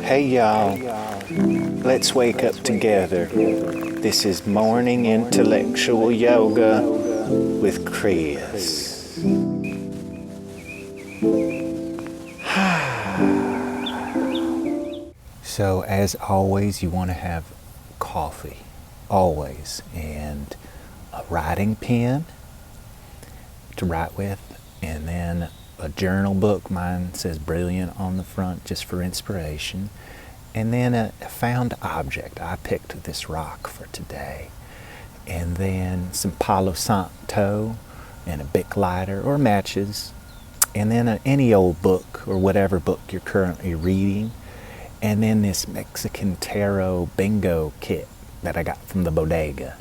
Hey y'all, let's wake up together. This is Morning Intellectual Yoga with Chris. So as always, you want to have coffee, always, and a writing pen to write with, and then a journal book. Mine says Brilliant on the front just for inspiration. And then a found object. I picked this rock for today. And then some Palo Santo and a Bic lighter or matches. And then any old book or whatever book you're currently reading. And then this Mexican tarot bingo kit that I got from the bodega.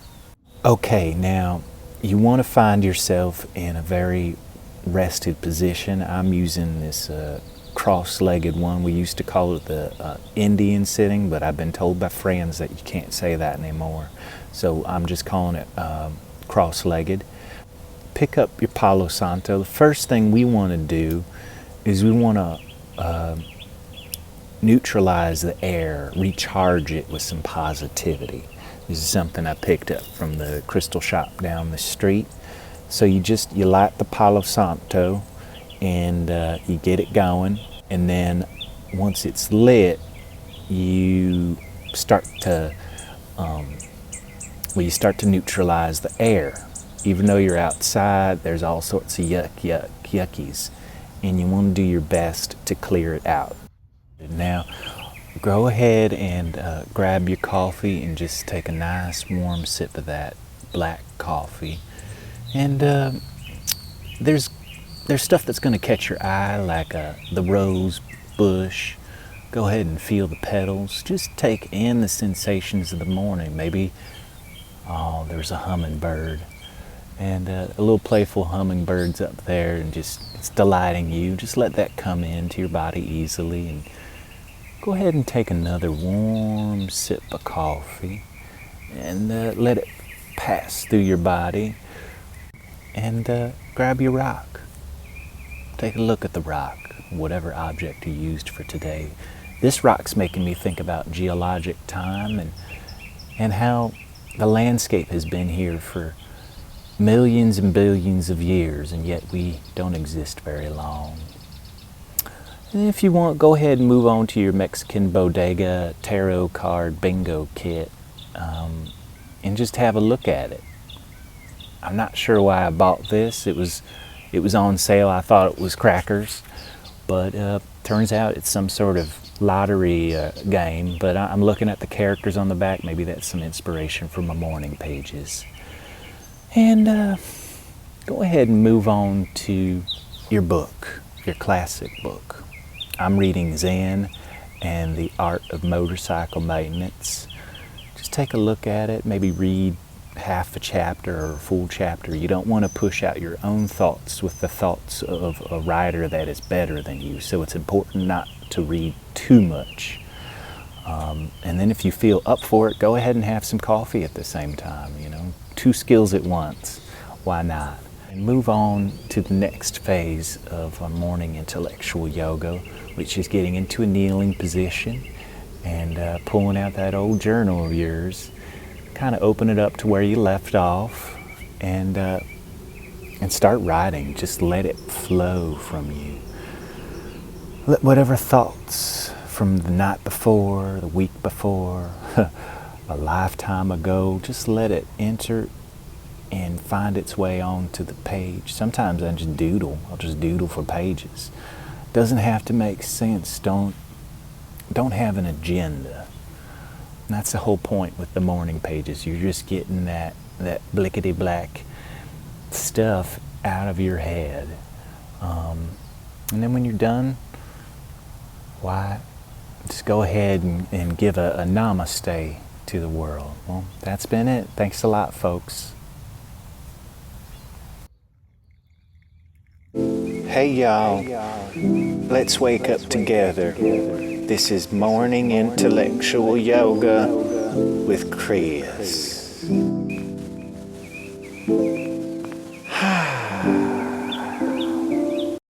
Okay, now you want to find yourself in a very rested position. I'm using this cross-legged one. We used to call it the Indian sitting, but I've been told by friends that you can't say that anymore. So I'm just calling it cross-legged. Pick up your Palo Santo. The first thing we want to do is we want to neutralize the air, recharge it with some positivity. This is something I picked up from the crystal shop down the street. So you light the Palo Santo and you get it going, and then once it's lit, you start to neutralize the air. Even though you're outside, there's all sorts of yuckies, and you want to do your best to clear it out. Now, go ahead and grab your coffee and just take a nice warm sip of that black coffee. And there's stuff that's going to catch your eye, like the rose bush. Go ahead and feel the petals. Just take in the sensations of the morning. Maybe, there's a hummingbird. And a little playful hummingbird's up there and it's delighting you. Just let that come into your body easily. And go ahead and take another warm sip of coffee. And let it pass through your body. And grab your rock. Take a look at the rock, whatever object you used for today. This rock's making me think about geologic time and how the landscape has been here for millions and billions of years, and yet we don't exist very long. And if you want, go ahead and move on to your Mexican bodega tarot card bingo kit and just have a look at it. I'm not sure why I bought this. It was on sale. I thought it was crackers, but turns out it's some sort of lottery game. But I'm looking at the characters on the back. Maybe that's some inspiration for my morning pages. And go ahead and move on to your book, your classic book. I'm reading Zen and the Art of Motorcycle Maintenance. Just take a look at it. Maybe read half a chapter or a full chapter. You don't want to push out your own thoughts with the thoughts of a writer that is better than you. So it's important not to read too much. And then if you feel up for it, go ahead and have some coffee at the same time. Two skills at once. Why not? And move on to the next phase of morning intellectual yoga, which is getting into a kneeling position and pulling out that old journal of yours. Kind of open it up to where you left off and start writing. Just let it flow from you. Let whatever thoughts from the night before, the week before, a lifetime ago, just let it enter and find its way onto the page. Sometimes I just doodle. I'll just doodle for pages. Doesn't have to make sense. Don't have an agenda. And that's the whole point with the morning pages. You're just getting that blickety-black stuff out of your head. And then when you're done, why, just go ahead and give a namaste to the world. Well, that's been it. Thanks a lot, folks. Hey y'all, let's wake up together. This is Morning Intellectual Yoga with Chris.